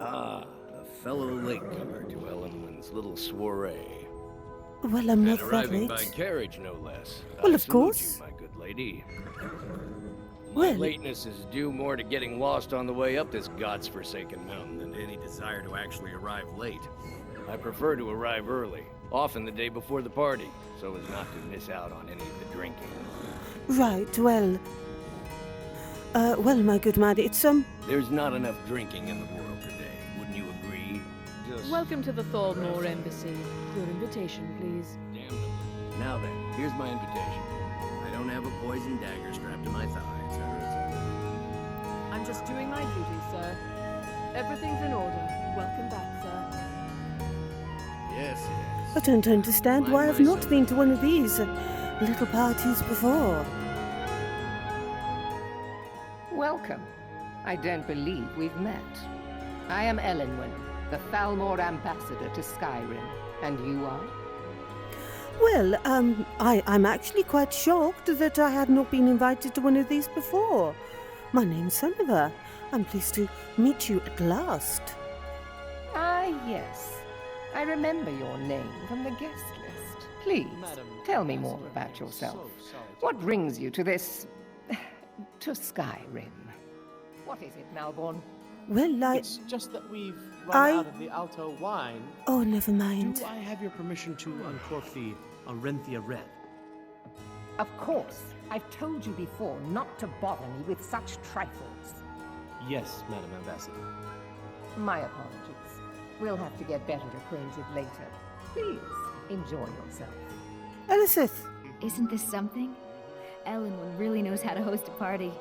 Ah, a fellow latecomer to Elenwen's little soiree. Well, I'm not that Arriving late. by carriage, no less. Well, I of salute course. you, my good lady. My Well- lateness is due more to getting lost on the way up this god's-forsaken mountain than to any desire to actually arrive late. I prefer to arrive early, often the day before the party, so as not to miss out on any of the drinking. Right, well, my good man, it's, There's not enough drinking in the world today, wouldn't you agree? Just Welcome to the Thalmor Embassy. Your invitation, please. damn them. Now then, here's my invitation. I don't have a poison dagger strapped to my thigh, etc., etc. I'm just doing my duty, sir. Everything's in order. Welcome back, sir. Yes, yes. I don't understand why I've not myself. been to one of these little parties before. Welcome. I don't believe we've met. I am Elenwen, the Thalmor Ambassador to Skyrim. And you are? Well, I'm actually quite shocked that I had not been invited to one of these before. My name's Sunniva. I'm pleased to meet you at last. Ah, yes. I remember your name from the guest list. Please, tell me more about yourself. What brings you to this... to Skyrim? What is it, Malborn? Well, It's just that we've run out of the Alto wine. Oh, never mind. Do I have your permission to uncork the Arenthia Red? Of course. I've told you before not to bother me with such trifles. Yes, Madam Ambassador. My apologies. We'll have to get better acquainted later. Please, enjoy yourself. Elisif. Isn't this something? Elenwen really knows how to host a party.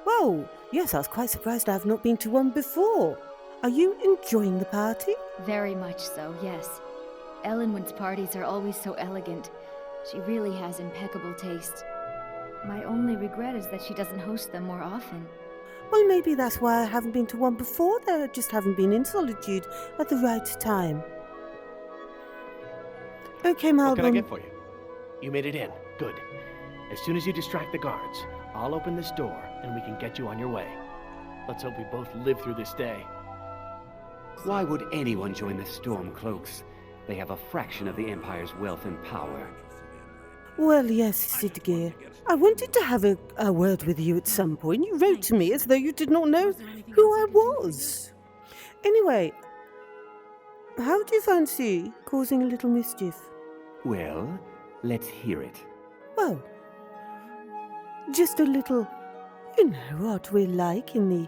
Whoa, yes, I was quite surprised I've not been to one before. Are you enjoying the party? Very much so, yes. Elenwen's parties are always so elegant. She really has impeccable taste. My only regret is that she doesn't host them more often. Well, maybe that's why I haven't been to one before. I just haven't been in solitude at the right time. Okay, Malborn. What can I get for you? You made it in. Good. As soon as you distract the guards, I'll open this door and we can get you on your way. Let's hope we both live through this day. Why would anyone join the Stormcloaks? They have a fraction of the Empire's wealth and power. Well, yes, Siddgeir. I wanted to have a word with you at some point. You wrote to me as though you did not know who I was. Anyway, how do you fancy causing a little mischief? Well, let's hear it. Well, just a little, you know what we're like in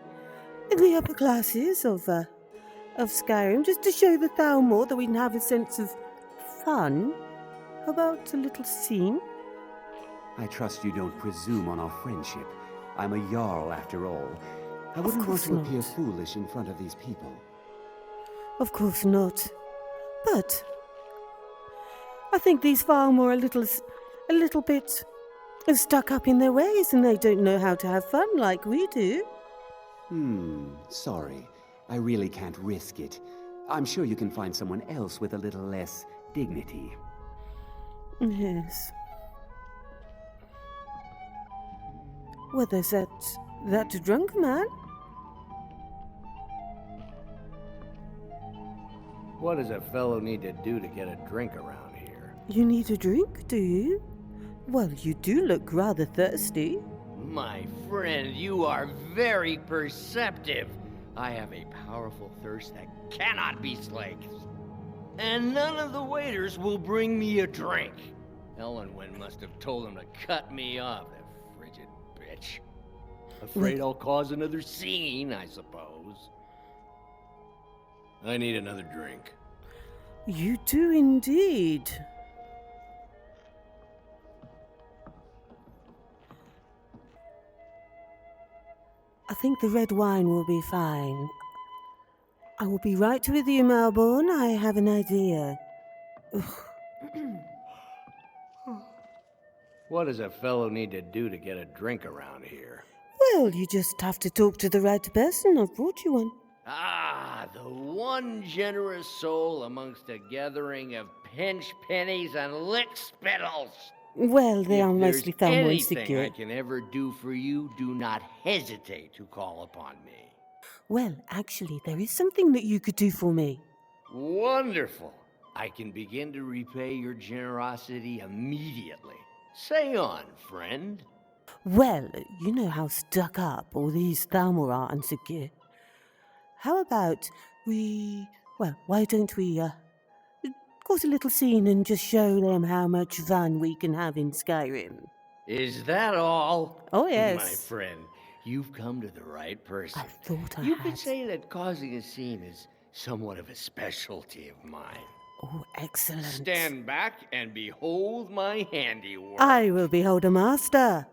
the upper classes of Skyrim, just to show the Thalmor that we can have a sense of fun. How about a little scene? I trust you don't presume on our friendship. I'm a Jarl after all. I wouldn't want course to appear not. foolish in front of these people. Of course not. But I think these Thalmor are a little bit stuck up in their ways, and they don't know how to have fun like we do. Sorry. I really can't risk it. I'm sure you can find someone else with a little less dignity. Yes. Well, there's that drunk man. What does a fellow need to do to get a drink around here? You need a drink, do you? Well, you do look rather thirsty. My friend, you are very perceptive. I have a powerful thirst that cannot be slaked. And none of the waiters will bring me a drink. Elenwen must have told them to cut me off, that frigid bitch. Afraid I'll cause another scene, I suppose. I need another drink. You do indeed. I think the red wine will be fine. I will be right with you, Malborn. I have an idea. What does a fellow need to do to get a drink around here? Well, you just have to talk to the right person. I've brought you one. Ah, the one generous soul amongst a gathering of pinch pennies and lick spittles. Well, they are If mostly there's Thalmor anything insecure. I can ever do for you, do not hesitate to call upon me. Well, actually, there is something that you could do for me. Wonderful. I can begin to repay your generosity immediately. Say on, friend. Well, you know how stuck up all these Thalmor are and Siddgeir. How about why don't we, cause a little scene and just show them how much fun we can have in Skyrim? Is that all? Oh, yes. My friend, you've come to the right person. I thought I You had. could say that causing a scene is somewhat of a specialty of mine. Oh, excellent. Stand back and behold my handiwork. I will behold a master.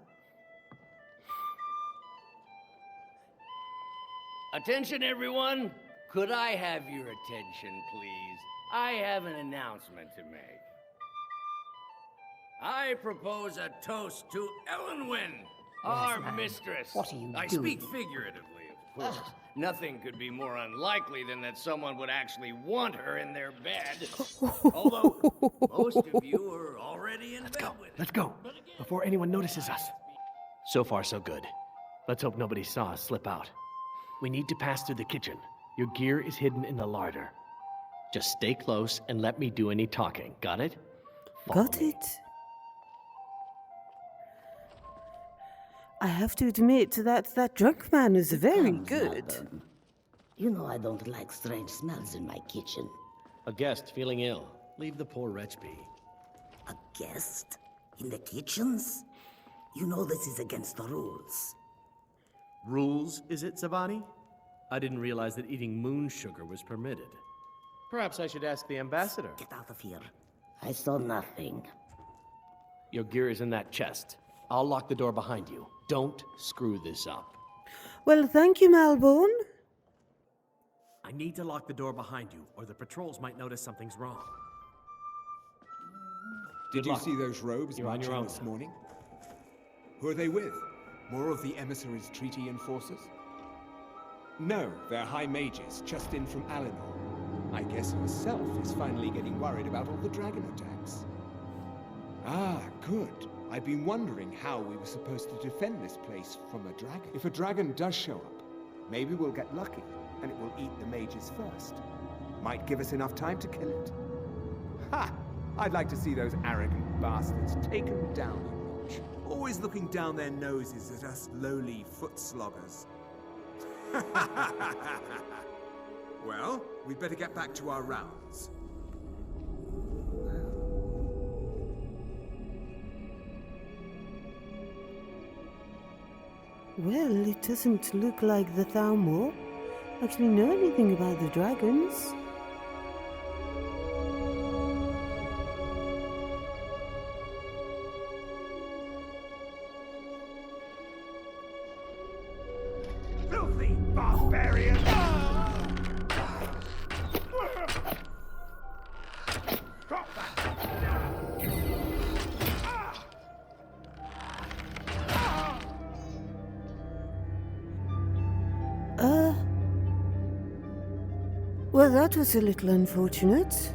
Attention, everyone. Could I have your attention, please? I have an announcement to make. I propose a toast to Elenwen, our mistress. What are you I doing? speak figuratively, of course. Nothing could be more unlikely than that someone would actually want her in their bed. Although most of you are already in bed with her. Let's go, before anyone notices us. So far, so good. Let's hope nobody saw us slip out. We need to pass through the kitchen. Your gear is hidden in the larder. Just stay close and let me do any talking. Got it? Follow Got me. it. I have to admit that drunk man is very Comes, good. Malborn. You know I don't like strange smells in my kitchen. A guest feeling ill. Leave the poor wretch be. A guest? In the kitchens? You know this is against the rules. Rules, is it, Savani? I didn't realize that eating moon sugar was permitted. Perhaps I should ask the ambassador. Get out of here. I saw nothing. Your gear is in that chest. I'll lock the door behind you. Don't screw this up. Well, thank you, Malborn. I need to lock the door behind you, or the patrols might notice something's wrong. Did you see those robes You're on your marching own this now. morning? Who are they with? More of the emissaries' treaty enforcers? No, they're high mages, just in from Alinor. I guess herself is finally getting worried about all the dragon attacks. Ah, good. I've been wondering how we were supposed to defend this place from a dragon. If a dragon does show up, maybe we'll get lucky, and it will eat the mages first. Might give us enough time to kill it. Ha! I'd like to see those arrogant bastards taken down a notch. Always looking down their noses at us lowly foot sloggers. Well, we'd better get back to our rounds. Well, it doesn't look like the Thalmor actually know anything about the dragons. Filthy barbarian! Well, that was a little unfortunate.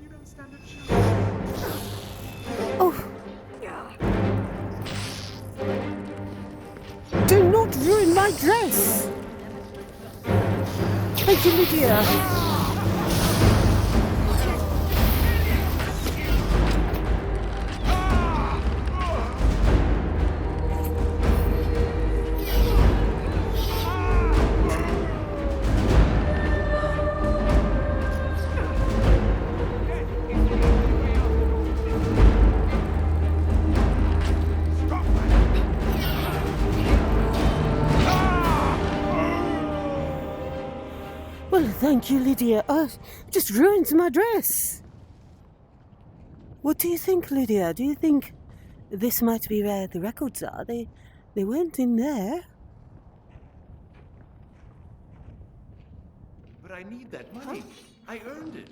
You don't stand a chance. Oh! Do not ruin my dress! Thank you, Lydia. Well, thank you, Lydia. Just ruined my dress. What do you think, Lydia? Do you think this might be where the records are? They weren't in there. But I need that money. I earned it.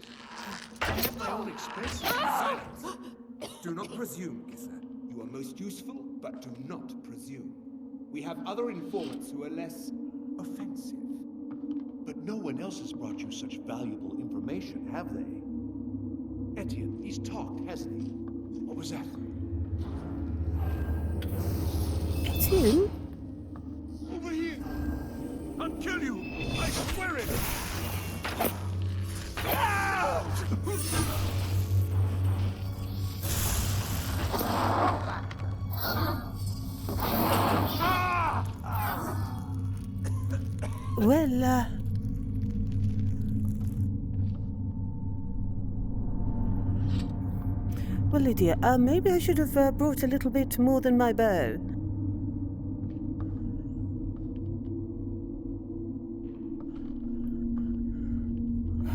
I have my own expenses. Silence! Do not presume, Kisser. You are most useful, but do not presume. We have other informants who are less offensive. But no one else has brought you such valuable information, have they? Etienne, he's talked, hasn't he? What was that? Etienne? Over here! I'll kill you! I swear it! Well, well, Lydia, maybe I should have brought a little bit more than my bow.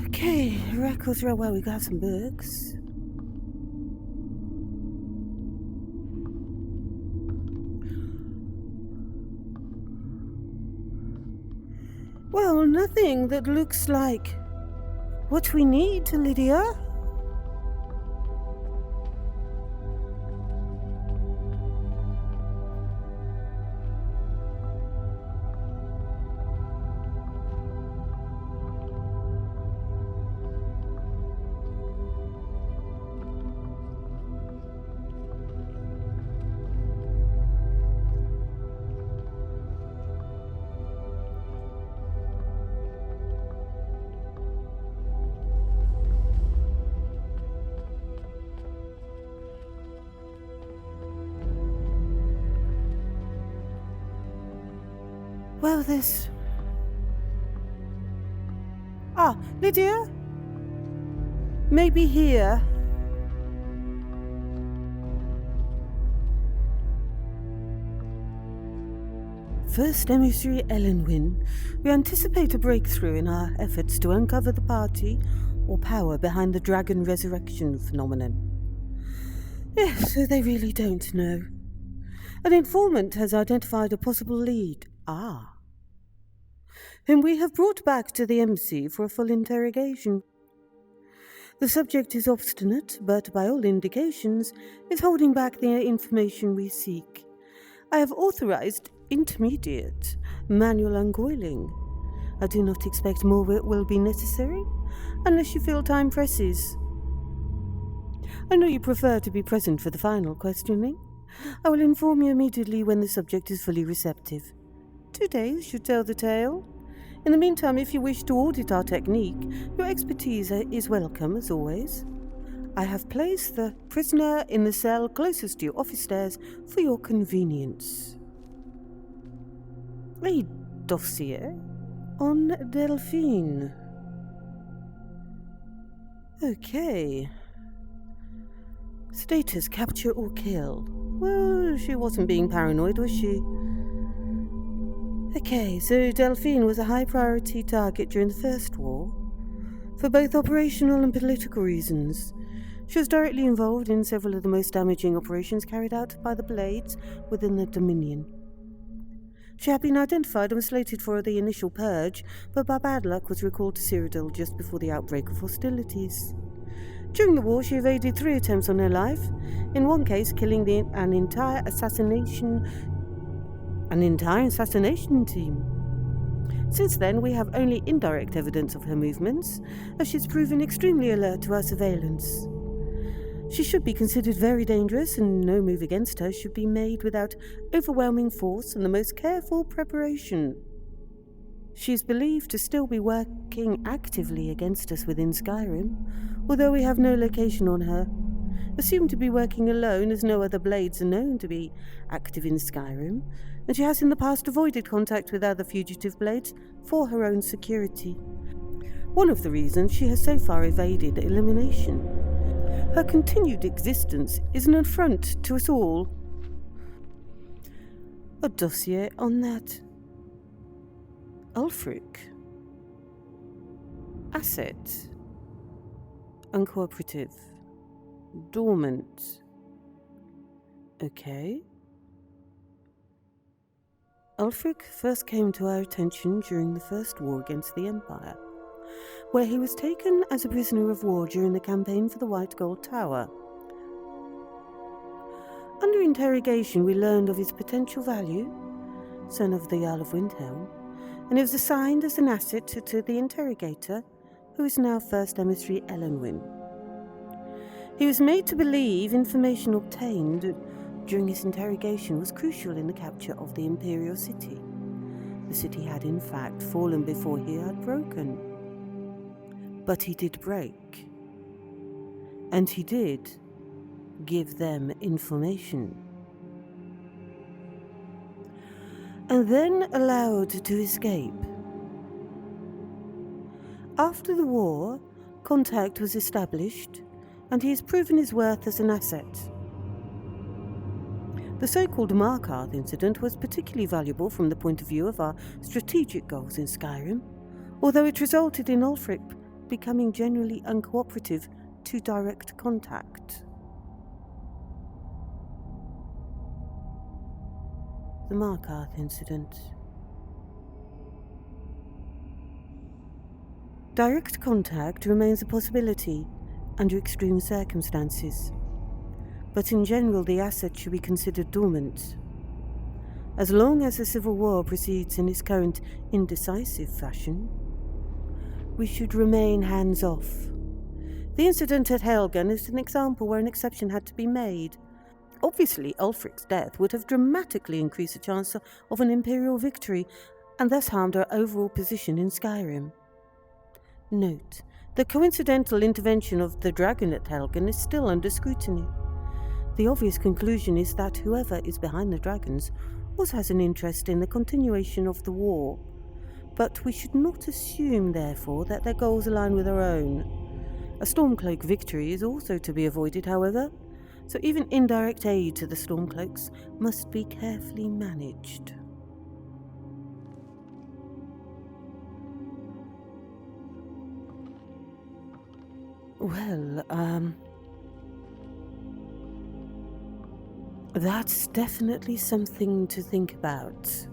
Okay, records are well, we got some books. Well, nothing that looks like what we need, Lydia. Well, this... Ah, Lydia? Maybe here. First emissary Elenwen. We anticipate a breakthrough in our efforts to uncover the party or power behind the dragon resurrection phenomenon. Yes, so they really don't know. An informant has identified a possible lead. Ah. Whom we have brought back to the embassy for a full interrogation. The subject is obstinate, but by all indications is holding back the information we seek. I have authorized intermediate manual uncoiling. I do not expect more will be necessary, unless you feel time presses. I know you prefer to be present for the final questioning. I will inform you immediately when the subject is fully receptive. 2 days should tell the tale. In the meantime, if you wish to audit our technique, your expertise is welcome, as always. I have placed the prisoner in the cell closest to your office stairs for your convenience. A dossier on Delphine. Okay. Status: capture or kill. Well, she wasn't being paranoid, was she? Okay, so Delphine was a high-priority target during the First War, for both operational and political reasons. She was directly involved in several of the most damaging operations carried out by the Blades within the Dominion. She had been identified and was slated for the initial purge, but by bad luck was recalled to Cyrodiil just before the outbreak of hostilities. During the war, she evaded 3 attempts on her life, in one case killing an entire assassination team. Since then, we have only indirect evidence of her movements, as she's proven extremely alert to our surveillance. She should be considered very dangerous, and no move against her should be made without overwhelming force and the most careful preparation. She is believed to still be working actively against us within Skyrim, although we have no location on her. Assumed to be working alone, as no other Blades are known to be active in Skyrim, and she has in the past avoided contact with other fugitive Blades for her own security. One of the reasons she has so far evaded elimination. Her continued existence is an affront to us all. A dossier on that. Ulfric. Asset. Uncooperative. Dormant. Okay. Ulfric first came to our attention during the First War against the Empire. where he was taken as a prisoner of war during the campaign for the White Gold Tower. Under interrogation, we learned of his potential value, son of the Jarl of Windhelm, and he was assigned as an asset to the interrogator, who is now First Emissary Elenwen. He was made to believe information obtained during his interrogation was crucial in the capture of the Imperial City. The city had in fact fallen before he had broken. But he did break. And he did give them information. And then allowed to escape. After the war, contact was established, and he has proven his worth as an asset. The so-called Markarth incident was particularly valuable from the point of view of our strategic goals in Skyrim, although it resulted in Ulfric becoming generally uncooperative to direct contact. The Markarth incident. Direct contact remains a possibility under extreme circumstances, but in general the asset should be considered dormant. As long as the civil war proceeds in its current indecisive fashion, we should remain hands-off. The incident at Helgen is an example where an exception had to be made. Obviously, Ulfric's death would have dramatically increased the chance of an Imperial victory, and thus harmed our overall position in Skyrim. Note, the coincidental intervention of the dragon at Helgen is still under scrutiny. The obvious conclusion is that whoever is behind the dragons also has an interest in the continuation of the war, but we should not assume, therefore, that their goals align with our own. A Stormcloak victory is also to be avoided, however, so even indirect aid to the Stormcloaks must be carefully managed. Well, that's definitely something to think about.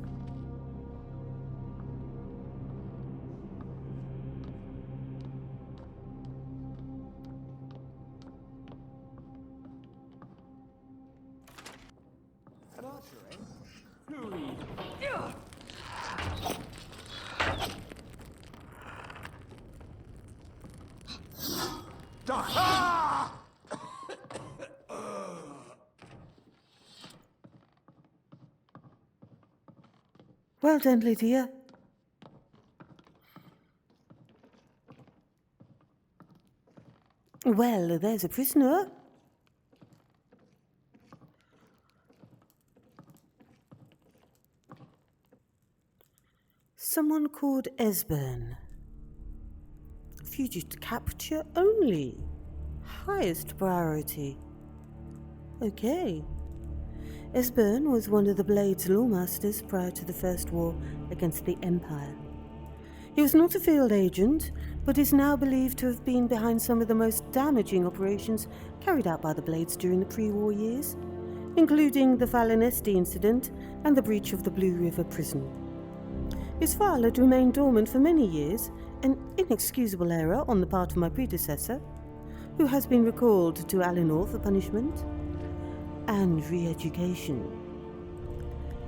Well done, Lydia. Well, there's a prisoner. Someone called Esbern. Fugitive capture only. Highest priority. Okay. Esbern was one of the Blade's lawmasters prior to the First War against the Empire. He was not a field agent, but is now believed to have been behind some of the most damaging operations carried out by the Blades during the pre-war years, including the Falinesti incident and the breach of the Blue River prison. His file had remained dormant for many years, an inexcusable error on the part of my predecessor, who has been recalled to Alinor for punishment and re-education,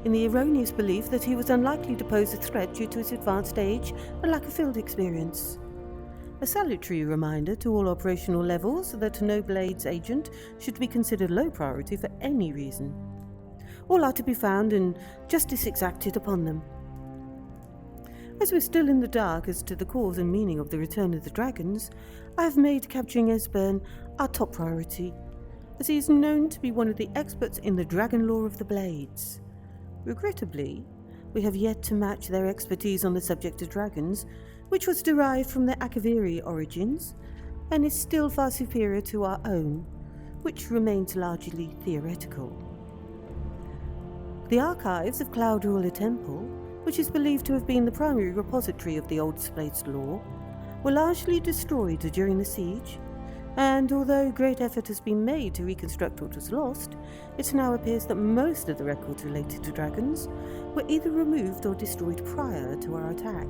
in the erroneous belief that he was unlikely to pose a threat due to his advanced age and lack of field experience. A salutary reminder to all operational levels that no Blades agent should be considered low priority for any reason. All are to be found and justice exacted upon them. As we're still in the dark as to the cause and meaning of the return of the dragons, I have made capturing Esbern our top priority, as he is known to be one of the experts in the dragon lore of the Blades. Regrettably, we have yet to match their expertise on the subject of dragons, which was derived from their Akaviri origins, and is still far superior to our own, which remains largely theoretical. The archives of Cloudruler Temple, which is believed to have been the primary repository of the old Blades lore, were largely destroyed during the siege, and although great effort has been made to reconstruct what was lost, it now appears that most of the records related to dragons were either removed or destroyed prior to our attack.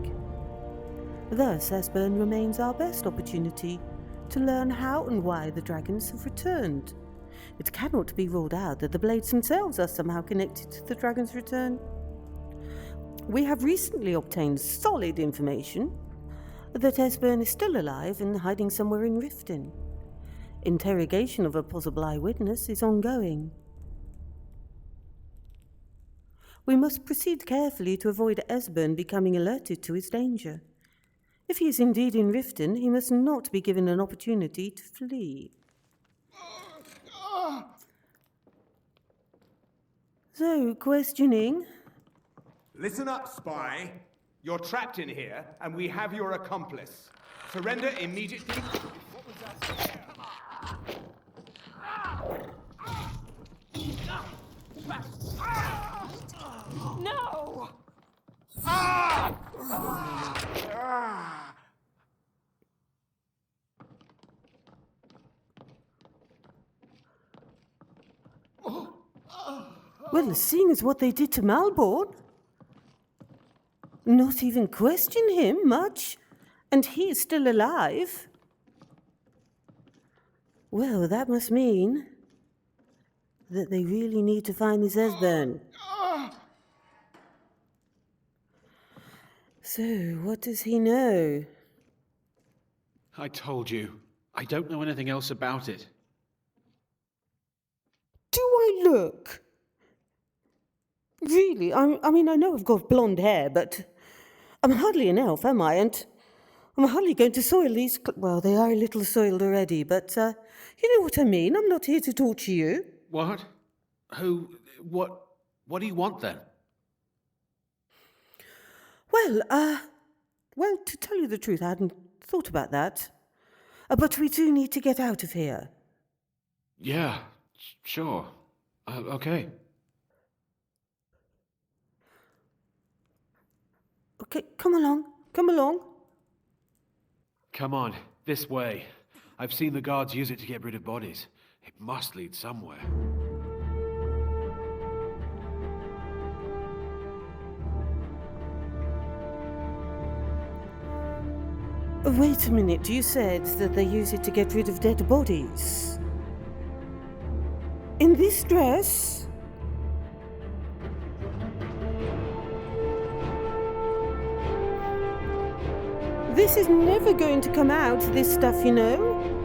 Thus, Esbern remains our best opportunity to learn how and why the dragons have returned. It cannot be ruled out that the blades themselves are somehow connected to the dragon's return. We have recently obtained solid information that Esbern is still alive and hiding somewhere in Riften. Interrogation of a possible eyewitness is ongoing. We must proceed carefully to avoid Esbern becoming alerted to his danger. If he is indeed in Riften, he must not be given an opportunity to flee. So, questioning? Listen up, spy. You're trapped in here, and we have your accomplice. Surrender immediately. What was that? No! Well, seeing as what they did to Malborn, not even question him much, and he is still alive. Well, that must mean that they really need to find this Esbern. So, what does he know? I told you. I don't know anything else about it. Do I look? Really? I mean, I know I've got blonde hair, but I'm hardly an elf, am I? And I'm hardly going to soil these... Well, they are a little soiled already, but you know what I mean. I'm not here to torture you. What? Who? What do you want, then? Well, to tell you the truth, I hadn't thought about that. But we do need to get out of here. Yeah, sure. Okay. Okay, come along. Come along. Come on, this way. I've seen the guards use it to get rid of bodies. It must lead somewhere. Wait a minute, you said that they use it to get rid of dead bodies. In this dress? This is never going to come out, this stuff, you know.